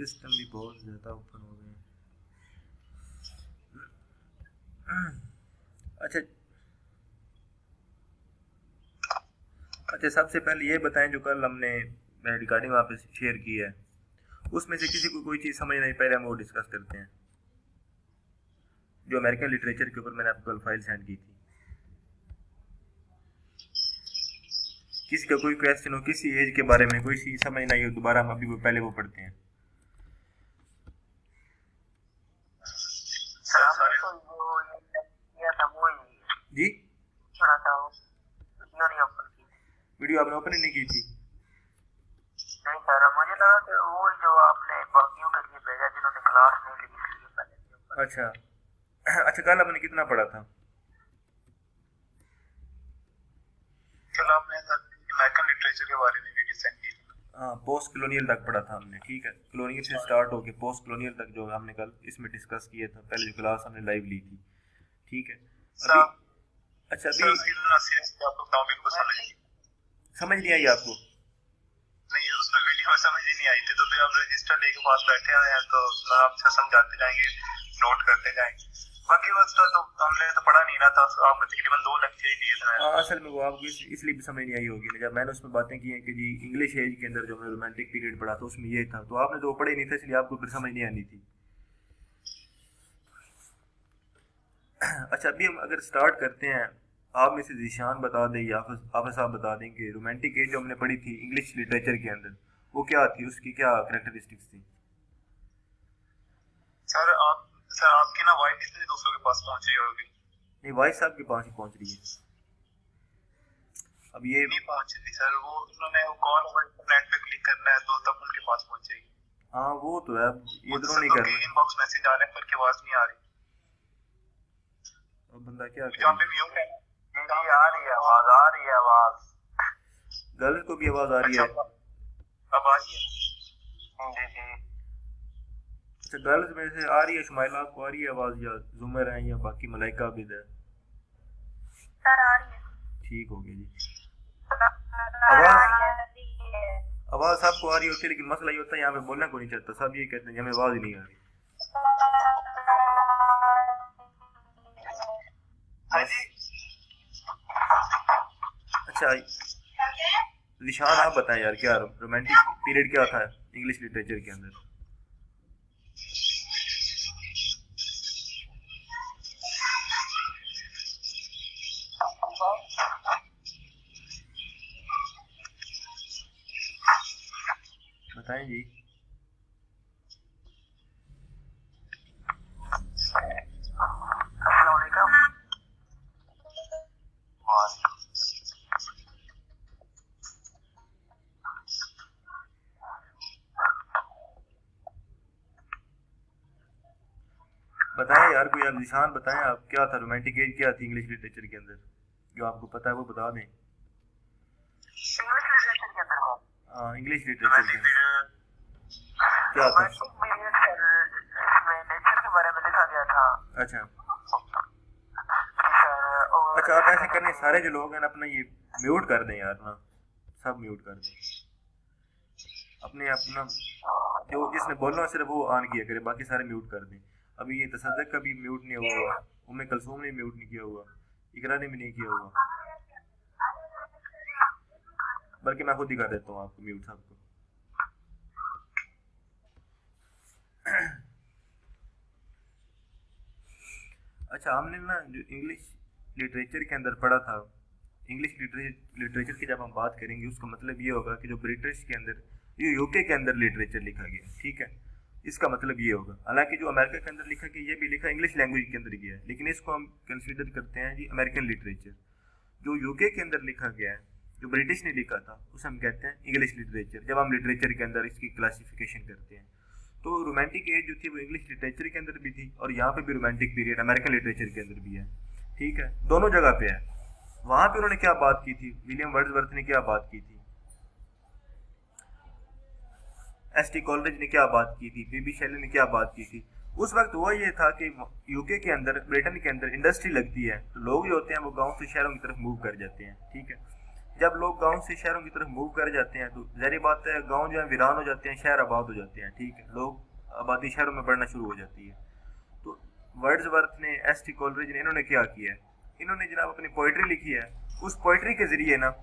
System भी बहुत ज़्यादा ओपन हो गए हैं। अच्छा अच्छा, सबसे पहले ये बताएं, जो कल हमने रिकॉर्डिंग वहाँ पे शेयर की है, उसमें से किसी को कोई चीज़ समझ नहीं, पहले हम वो डिस्कस करते हैं। जो अमेरिकन लिटरेचर के ऊपर मैंने आपको कल फाइल सेंड की थी, किसी का कोई क्वेश्चन हो, किसी एज के बारे में कोई चीज़ समझ नहीं हो, दोबारा हम अभी वो पहले वो पढ़ते हैं। जी वीडियो आपने ओपन ही नहीं की थी? नहीं सर, मुझे लगा कि वो जो आपने बाकियों के लिए भेजा जिन्होंने क्लास नहीं ली इसलिए। अच्छा अच्छा, कल आपने कितना पढ़ा था? कल आपने अमेरिकन लिटरेचर के बारे में वीडियो सेंड की थी। हाँ, पोस्ट कॉलोनियल तक पढ़ा था हमने, ठीक है। कॉलोनियल से स्टार्ट होके पोस्ट कॉलोनियल तक जो हमने कल इसमें डिस्कस किया था, पहले जो क्लास हमने लाइव ली थी, ठीक है। अभी अच्छा, अभी समझ नहीं आई आपको? नहीं, उसमें वीडियो में समझ ही नहीं आई थी, तो फिर आप रजिस्टर लेके पास बैठे हुए हैं, तो आपसे समझाते जाएंगे, नोट करते जाएंगे। बाकी बस तो हमने तो पढ़ा नहीं ना था, आपको तकरीबन 2 लेक्चर ही दिए थे। असल में वो आपको इसलिए भी समझ नहीं आई होगी, जब मैंने उसमें बातें की हैं कि जी इंग्लिश एज के अंदर जो हमने रोमांटिक पीरियड पढ़ा था उसमें ये था, तो आपने तो वो पढ़े नहीं था, इसलिए आपको फिर समझ नहीं आनी थी। अच्छा, अभी हम अगर स्टार्ट करते हैं, आप में से जीशान बता दें या आप साहब बता दें कि रोमांटिक एज जो हमने पढ़ी थी इंग्लिश लिटरेचर के अंदर, वो क्या थी, उसकी क्या कैरेक्टरिस्टिक्स थी? सर आपकी ना वॉइस कितने दोस्तों के पास पहुंच रही होगी? नहीं, वॉइस साहब के पास ही पहुंच रही है। अब ये नहीं पहुंच रही सर, वो उन्होंने वो कॉल नेट पे क्लिक करना है तो तब उनके पास पहुंचेगी। हाँ वो तो है, ये दोनों नहीं कर रहे, इनबॉक्स मैसेज आ रहे हैं पर की आवाज नहीं आ रही। अब बंदा क्या करे? जहाँ पे म्यूट है नहीं आ रही है आवाज, आ रही है आवाज। गर्ल्स को भी आवाज आ रही है? अब आ रही है जी जी। अच्छा, गर्ल्स में से आ रही है, शुमाइला आपको आ रही है आवाज, या जुमर है या बाकी मलाइका भी है? सर आ रही है। ठीक हो गया जी। आवाज सबको आ रही होती है, लेकिन मसला ये होता है यहाँ पे बोलना को नहीं चाहता, सब ये कहते हैं हमें आवाज नहीं आ रही। अच्छा निशान, आप बताएं यार, क्या रोमांटिक पीरियड क्या था इंग्लिश लिटरेचर के अंदर? बताएं जी। बताएं यार, कोई आप निशान बताएं, आप क्या था रोमांटिक एज क्या थी इंग्लिश लिटरेचर के अंदर, जो आपको पता है वो बता दें। हाँ, इंग्लिश लिटरेचर के अंदर क्या था? अच्छा अच्छा, आप ऐसे करने सारे जो लोग हैं ना अपना ये म्यूट कर दें यार ना, सब म्यूट कर दें अपने, अपना जो जिसने बोलना सिर्फ वो ऑन किया करे, बाकी सारे म्यूट कर दें। अभी ये तसद्दुक का भी म्यूट नहीं हुआ, उम्मे कलसूम ने म्यूट नहीं किया हुआ, इकरा ने भी नहीं किया हुआ, बल्कि मैं खुद ही कर देता हूँ आपको म्यूट सबको। अच्छा, हमने ना जो इंग्लिश लिटरेचर के अंदर पढ़ा था, इंग्लिश लिटरेचर की जब हम बात करेंगे उसका मतलब ये होगा कि जो ब्रिटिश के अंदर, ये यूके के अंदर लिटरेचर लिखा गया, ठीक है, इसका मतलब ये होगा। हालांकि जो अमेरिका के अंदर लिखा गया ये भी लिखा इंग्लिश लैंग्वेज के अंदर गया है, लेकिन इसको हम कंसीडर करते हैं जी अमेरिकन लिटरेचर। जो यूके के अंदर लिखा गया है, जो ब्रिटिश ने लिखा था, उसे हम कहते हैं इंग्लिश लिटरेचर, जब हम लिटरेचर के अंदर इसकी क्लासिफिकेशन करते हैं। तो रोमांटिक एज जो थी वो इंग्लिश लिटरेचर के अंदर भी थी, और यहाँ पे भी रोमांटिक पीरियड अमेरिकन लिटरेचर के अंदर भी है, ठीक है, दोनों जगह पे है। वहां पे उन्होंने क्या बात की थी, विलियम वर्ड्सवर्थ ने क्या बात की थी, एस.टी. कॉलरिज ने क्या बात की थी, बीबी शेली ने क्या बात की थी। उस वक्त वो ये था कि यूके के अंदर, ब्रिटेन के अंदर इंडस्ट्री लगती है, तो लोग जो होते हैं वो गांव से शहरों की तरफ मूव कर जाते हैं, ठीक है। जब लोग गांव से शहरों की तरफ मूव कर जाते हैं तो जाहिर बात है गांव जो है वीरान हो जाते हैं, शहर आबाद हो जाते हैं, ठीक है, लोग आबादी शहरों में बढ़ना शुरू हो जाती है। तो वर्ड्सवर्थ ने, एस टी कॉलरिज ने, इन्होंने क्या किया है, इन्होंने जनाब अपनी पोइट्री लिखी है। उस पोइट्री के जरिए ना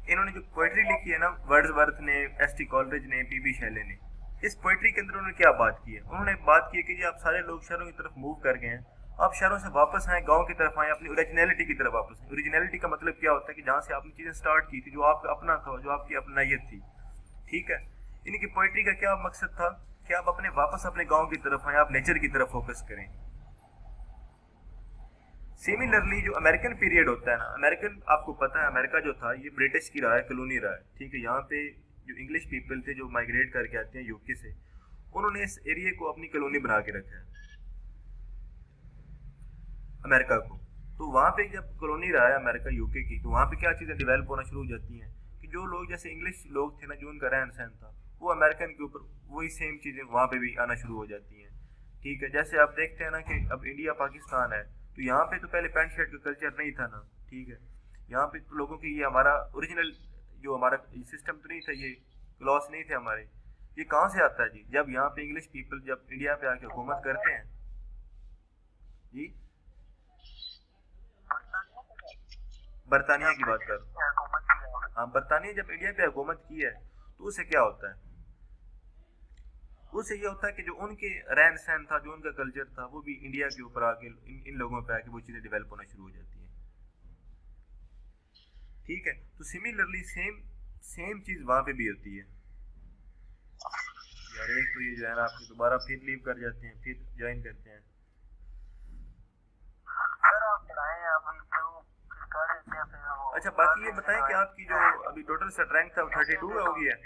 इन्होंने जो पोइट्री लिखी है ना, वर्ड्सवर्थ ने, एस टी कॉलरिज ने, पी बी शैले ने, इस पोइट्री के अंदर उन्होंने क्या बात की है, उन्होंने बात की है कि जी आप सारे लोग शहरों की तरफ मूव कर गए हैं, आप शहरों से वापस आए, गांव की तरफ आए, अपनी ओरिजिनलिटी की तरफ वापस आए। ओरिजिनलिटी का मतलब क्या होता है कि जहाँ से आपने चीजें स्टार्ट की थी, जो आपका अपना था, जो आपकी अपनायत थी, ठीक है। इनकी पोइट्री का क्या मकसद था कि आप अपने वापस अपने गांव की तरफ आए, आप नेचर की तरफ फोकस करें। सिमिलरली जो अमेरिकन पीरियड होता है ना, अमेरिकन, आपको पता है अमेरिका जो था ये ब्रिटिश की रहा है, कॉलोनी रहा है, ठीक है। यहाँ पे जो इंग्लिश पीपल थे जो माइग्रेट करके आते हैं यूके से, उन्होंने इस एरिया को अपनी कॉलोनी बना के रखा है, अमेरिका को। तो वहाँ पे जब कॉलोनी रहा है अमेरिका यूके की, तो वहाँ पे क्या चीज़ें डेवलप होना शुरू हो जाती हैं कि जो लोग जैसे इंग्लिश लोग थे ना, जो उनका रहन सहन था, वो अमेरिकन के ऊपर वही सेम चीज़ें वहाँ पे भी आना शुरू हो जाती हैं, ठीक है। जैसे आप देखते हैं ना कि अब इंडिया पाकिस्तान है, तो यहाँ पे तो पहले पैंट शर्ट का कल्चर नहीं था ना, ठीक है। यहाँ पे तो लोगों की ये हमारा ओरिजिनल जो हमारा सिस्टम तो नहीं था, ये क्लॉथ नहीं थे हमारे। ये कहाँ से आता है जी, जब यहाँ पे इंग्लिश पीपल जब इंडिया पे आके हुकूमत करते हैं जी, बरतानिया की बात कर, हाँ, बरतानिया जब इंडिया पे हुकूमत की है, तो उससे क्या होता है, उससे ये होता है कि जो उनके रहन सहन था, जो उनका कल्चर था, वो भी इंडिया के ऊपर आके इन लोगों पे आके वो चीज़ें डेवलप होना शुरू हो जाती हैं, ठीक है। तो सिमिलरली सेम सेम चीज़ वहाँ पे भी होती है यार। एक तो ये जो है ना आपकी दोबारा फिर लीव कर जाते हैं, फिर ज्वाइन करते हैं। अच्छा, बाकी ये बताएं कि आपकी जो अभी टोटल स्ट्रेंथ था वो 32 हो गई है?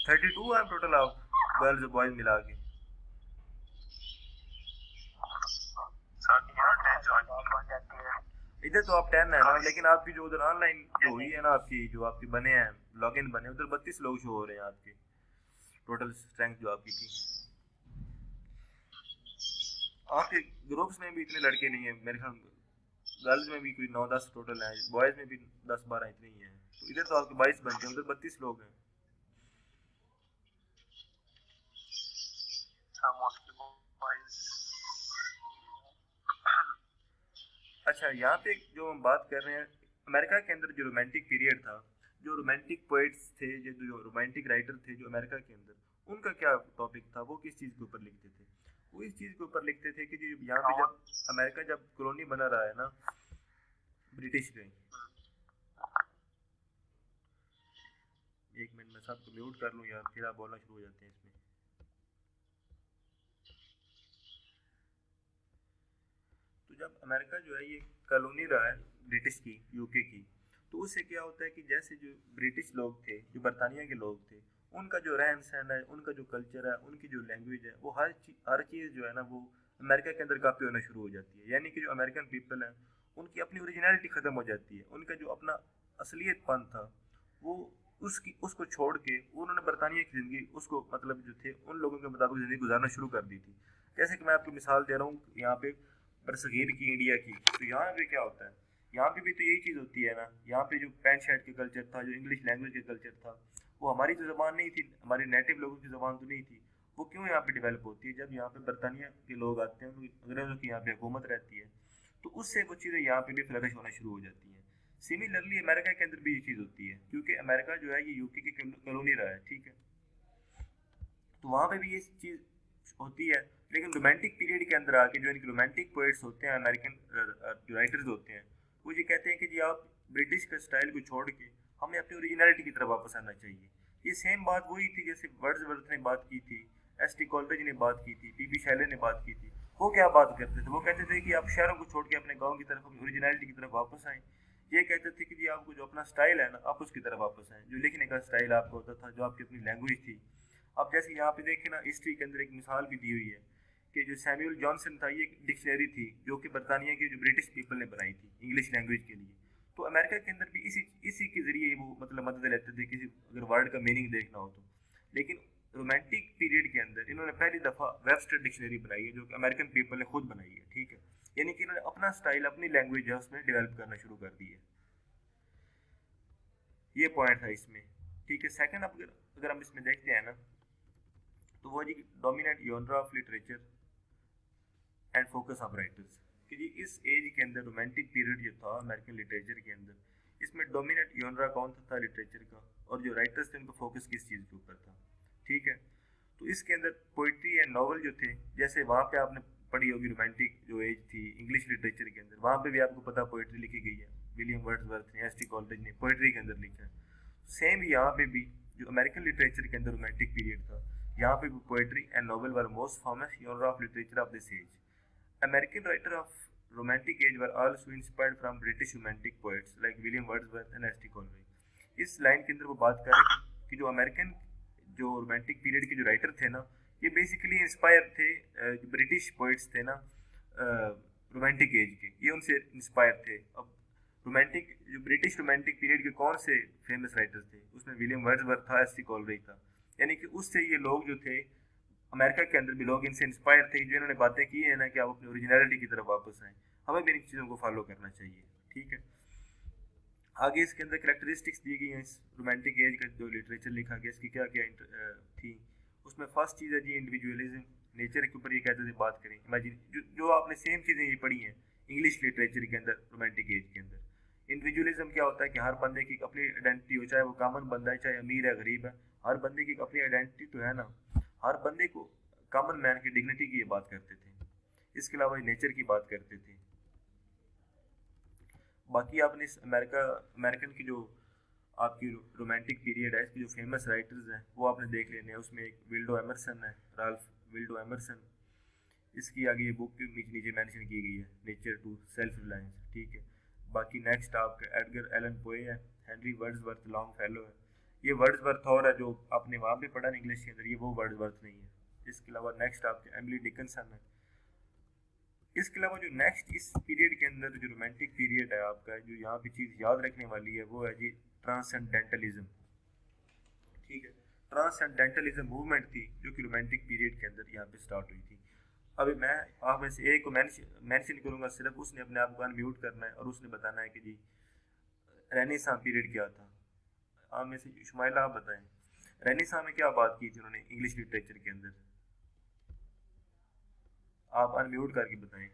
32 है टोटल आप गर्ल्स बॉयज मिला के? इधर तो आप 10 है ना, लेकिन आपकी जो उधर ऑनलाइन जो हुई है ना, आपकी जो आपके बने हैं लॉगिन बने, उधर 32 लोग शो हो रहे हैं आपके, टोटल स्ट्रेंथ जो आपकी थी। आपके ग्रुप्स में भी इतने लड़के नहीं है मेरे ख्याल, गर्ल्स में भी कोई 9-10 टोटल है, बॉयज में भी 10-12 इतने ही है। तो इधर तो आपके 22 बनते हैं, उधर 32 लोग हैं। अच्छा, यहाँ पे जो हम बात कर रहे हैं, अमेरिका के अंदर जो रोमांटिक पीरियड था, जो रोमांटिक पोइट्स थे, जो रोमांटिक राइटर थे जो अमेरिका के अंदर, उनका क्या टॉपिक था, वो किस चीज़ के ऊपर लिखते थे? वो इस चीज़ के ऊपर लिखते थे कि जो यहाँ पे जब अमेरिका जब कॉलोनी बना रहा है ना ब्रिटिश के, एक मिनट में सबको म्यूट कर लूँ यार, फिर आप बोलना शुरू हो जाते हैं इसमें। तो जब अमेरिका जो है ये कॉलोनी रहा है ब्रिटिश की, यूके की, तो उससे क्या होता है कि जैसे जो ब्रिटिश लोग थे, जो बरतानिया के लोग थे, उनका जो रहन सहन है, उनका जो कल्चर है, उनकी जो लैंग्वेज है, वो हर चीज़ जो है ना, वो अमेरिका के अंदर कापी होना शुरू हो जाती है। यानी कि जो अमेरिकन पीपल है, उनकी अपनी ओरिजिनलिटी ख़त्म हो जाती है, उनका जो अपना असलियतपन था वो उसको छोड़ के उन्होंने बरतानिया की ज़िंदगी, उसको मतलब जो थे उन लोगों के मुताबिक ज़िंदगी गुजारना शुरू कर दी थी। जैसे कि मैं आपको मिसाल दे रहा हूँ यहाँ पे बरसगीर की, इंडिया की, तो यहाँ पे क्या होता है, यहाँ पे भी तो यही चीज़ होती है ना। यहाँ पे जो पैंट शर्ट के कल्चर था, जो इंग्लिश लैंग्वेज के कल्चर था, वो हमारी तो ज़बान नहीं थी, हमारे नेटिव लोगों की ज़बान तो नहीं थी, वो क्यों यहाँ पे डेवलप होती है? जब यहाँ पे बरतानिया के लोग आते हैं, अंग्रेज़ों की यहाँ पे हुकूमत रहती है, तो उससे वो चीज़ें यहाँ पे भी फ्लरिश होना शुरू हो जाती हैं। सिमिलरली अमेरिका के अंदर भी ये चीज़ होती है, क्योंकि अमेरिका जो है ये यूके की कॉलोनी रहा है, ठीक है। तो वहाँ पे भी ये चीज़ होती है, लेकिन रोमांटिक पीरियड के अंदर आके जो इनके रोमांटिक पोइट्स होते हैं, अमेरिकन जो राइटर्स होते हैं, वो ये कहते हैं कि जी आप ब्रिटिश का स्टाइल को छोड़ के हमें अपनी ओरिजिनलिटी की तरफ वापस आना चाहिए। ये सेम बात वही थी जैसे वर्ड्सवर्थ ने बात की थी, एस टी कॉलरिज ने बात की थी, पी बी शैले ने बात की थी। वो क्या बात करते थे? वो कहते थे कि आप शहरों को छोड़ के अपने गाँव की तरफ, अपनी ओरिजिनलिटी की तरफ वापस आएँ। ये कहते थे कि जी आपको जो अपना स्टाइल है ना, आप उसकी तरफ वापस आएँ, जो लिखने का स्टाइल आपका होता था, जो आपकी अपनी लैंग्वेज थी। अब जैसे यहाँ पे देखें ना, हिस्ट्री के अंदर एक मिसाल भी दी हुई है कि जो सैमुअल जॉनसन था, ये एक डिक्शनरी थी जो कि बरतानिया के जो ब्रिटिश पीपल ने बनाई थी इंग्लिश लैंग्वेज के लिए। तो अमेरिका के अंदर भी इसी के ज़रिए वो मतलब मदद लेते थे किसी अगर वर्ड का मीनिंग देखना हो तो। लेकिन रोमांटिक पीरियड के अंदर इन्होंने पहली दफ़ा वेबस्टर डिक्शनरी बनाई है जो कि अमेरिकन पीपल ने खुद बनाई है, ठीक है। यानी कि इन्होंने अपना स्टाइल, अपनी लैंग्वेज है उसमें डेवलप करना शुरू कर दी है। ये पॉइंट था इसमें, ठीक है। सेकंड, अगर हम इसमें देखते हैं ना, तो वो जी dominant genre of literature and focus of writers, कि जी इस एज के अंदर रोमांटिक पीरियड जो था अमेरिकन लिटरेचर के अंदर, इसमें डोमिनेंट जॉनरा कौन था लिटरेचर का, और जो राइटर्स थे उनका फोकस किस चीज़ के ऊपर था, ठीक है। तो इसके अंदर पोइट्री एंड नॉवल जो थे, जैसे वहाँ पे आपने पढ़ी होगी रोमांटिक जो एज थी इंग्लिश लिटरेचर के अंदर, वहाँ पे भी आपको पता पोइट्री लिखी गई है, विलियम वर्ड्सवर्थ ने, एस टी कॉलरिज ने पोइट्री के अंदर लिखा है। सेम यहाँ पे भी जो अमेरिकन लिटरेचर के अंदर रोमांटिक पीरियड था, यहाँ पे भी poetry and novel were most famous genre of literature of this age. American writers of romantic age were also inspired from British romantic poets like William Wordsworth and S.T. Coleridge। इस line के अंदर वो बात कर रहे हैं कि जो अमेरिकन जो रोमांटिक पीरियड के जो राइटर थे ना, ये बेसिकली इंस्पायर थे जो ब्रिटिश पोइट्स थे ना रोमांटिक एज के, ये उनसे इंस्पायर थे। अब रोमांटिक जो ब्रिटिश रोमांटिक पीरियड के कौन से फेमस राइटर्स थे, उसमें विलियम वर्ड्सवर्थ था, एस टी कॉलरिज था। यानी कि उससे ये लोग जो थे अमेरिका के अंदर भी लोग इनसे इंस्पायर थे, जो इन्होंने बातें की है ना कि आप अपनी ओरिजिनलिटी की तरफ वापस आएँ। हमें भी इन चीज़ों को फॉलो करना चाहिए, ठीक है। आगे इसके अंदर कैरेक्टरिस्टिक्स दी गई हैं इस रोमांटिक एज का जो लिटरेचर लिखा गया, इसकी क्या क्या थी। उसमें फर्स्ट चीज़ है जी इंडिविजुअलिज्म, नेचर के ऊपर ये कहते थे बात करें। इमेजिन जो आपने सेम चीज़ें ये पढ़ी हैं इंग्लिश लिटरेचर के अंदर रोमांटिक एज के अंदर। इंडिविजुअलिज्म क्या होता है कि हर बंदे की अपनी आइडेंटिटी हो, चाहे वो कॉमन बंदा है, चाहे अमीर है, गरीब है, हर बंदे की अपनी आइडेंटिटी तो है ना। हर बंदे को कॉमन मैन की डिग्निटी की ये बात करते थे। इसके अलावा नेचर की बात करते थे। बाकी आपने इस अमेरिकन की जो आपकी रोमांटिक पीरियड है, इसके जो फेमस राइटर्स हैं वो आपने देख लेने हैं। उसमें एक विल्डो एमरसन है, राल्फ विल्डो एमरसन। इसकी आगे ये बुक नीचे मेंशन की गई है, नेचर टू सेल्फ रिलायंस, ठीक है। बाकी नेक्स्ट आपका एडगर एलन पोए है, हेनरी वर्ड्सवर्थ लॉन्गफेलो है। ये वर्ड्सवर्थ और है जो आपने वहाँ पे पढ़ा इंग्लिश के अंदर, ये वो वर्ड्सवर्थ नहीं है। इसके अलावा नेक्स्ट आपके एमिली डिकिंसन है। इसके अलावा जो नेक्स्ट इस पीरियड के अंदर जो रोमांटिक पीरियड है आपका, जो यहाँ पे चीज़ याद रखने वाली है वो है जी ट्रांसेंडेंटलिज्म, ठीक है। ट्रांसेंडेंटलिज्म मूवमेंट थी जो कि रोमांटिक पीरियड के अंदर यहाँ पे स्टार्ट हुई थी। अभी मैं आप में से एक को मेंशन करूँगा सिर्फ, उसने अपने आप को अनम्यूट करना है और उसने बताना है कि जी रेनेसां पीरियड क्या था। आप में से शुमाइला आप बताएं, रेनेसां में क्या बात की थी उन्होंने इंग्लिश लिटरेचर के अंदर, आप अनम्यूट करके बताएं।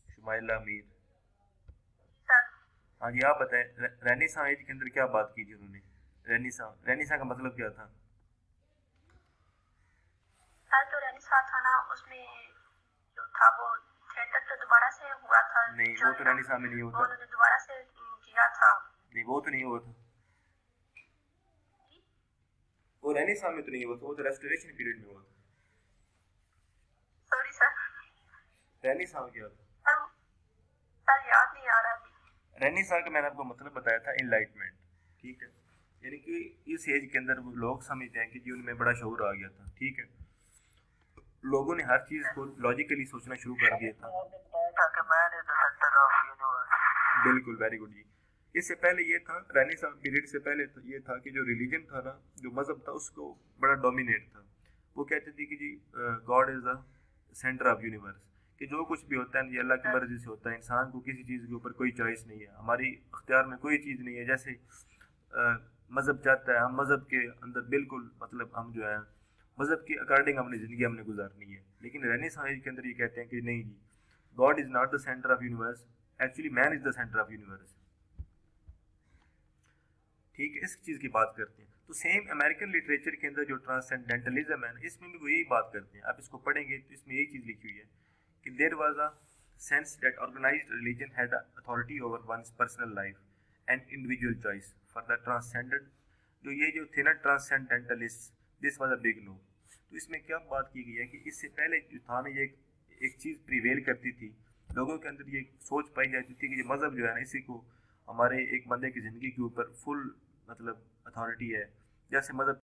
शुमाइला मीर, हाँ जी आप बताएं, रेनेसां एज के अंदर क्या बात की थी उन्होंने। रेनेसां का मतलब क्या था? तो रेनेसां था ना, उसमें जो था वो थिएटर तो दोबारा से हुआ था। नहीं, वो तो रेनेसां में नहीं होता। उन्होंने दोबारा से किया था। नहीं, वो तो नहीं हुआ था, वो रेनेसां में तो नहीं हुआ था, वो तो रेस्टोरेशन पीरियड में हुआ था। सॉरी सर, रेनेसां क्या था? सर याद नहीं आ रहा अभी। रेनेसां का मैंने आपको मतलब बताया था एनलाइटमेंट, ठीक है। यानी कि इस एज के अंदर वो लोग समझते हैं कि जी उनमें बड़ा शऊर आ गया था, ठीक है। लोगों ने हर चीज़ को लॉजिकली सोचना शुरू कर दिया था। बिल्कुल, वेरी गुड जी। इससे पहले ये था, रेनेसां पीरियड से पहले तो ये था कि जो रिलीजन था ना, जो मज़हब था, उसको बड़ा डोमिनेट था। वो कहते थे कि जी God is the centre of universe, कि जो कुछ भी होता है ये अल्लाह की मर्जी से होता है, इंसान को किसी चीज़ के ऊपर कोई चॉइस नहीं है, हमारी इख्तियार में कोई चीज़ नहीं है। जैसे मज़हब चाहता है, हम मज़हब के अंदर बिल्कुल मतलब हम जो है मज़हब के अकॉर्डिंग अपनी ज़िंदगी हमने गुजारनी है। लेकिन रेनेसां एज के अंदर ये कहते हैं कि नहीं जी, God is not the centre of universe, actually man is the centre of universe, ठीक है। इस चीज़ की बात करते हैं। तो सेम अमेरिकन लिटरेचर के अंदर जो ट्रांसेंडेंटलिज्म है, इसमें भी वो यही बात करते हैं। आप इसको पढ़ेंगे तो इसमें यही चीज़ लिखी हुई है कि there was a sense that organised religion had authority over one's personal life and individual choice for the transcendent. जो ये जो थे ना transcendentalist, this was a big no. तो इसमें क्या बात की गई है कि इससे पहले जो था ना, ये एक चीज़ प्रिवेल करती थी, लोगों के अंदर ये सोच पाई जाती थी कि ये मज़हब जो है ना, इसी को हमारे एक बंदे की ज़िंदगी के ऊपर फुल मतलब अथॉरिटी है। जैसे मज़हब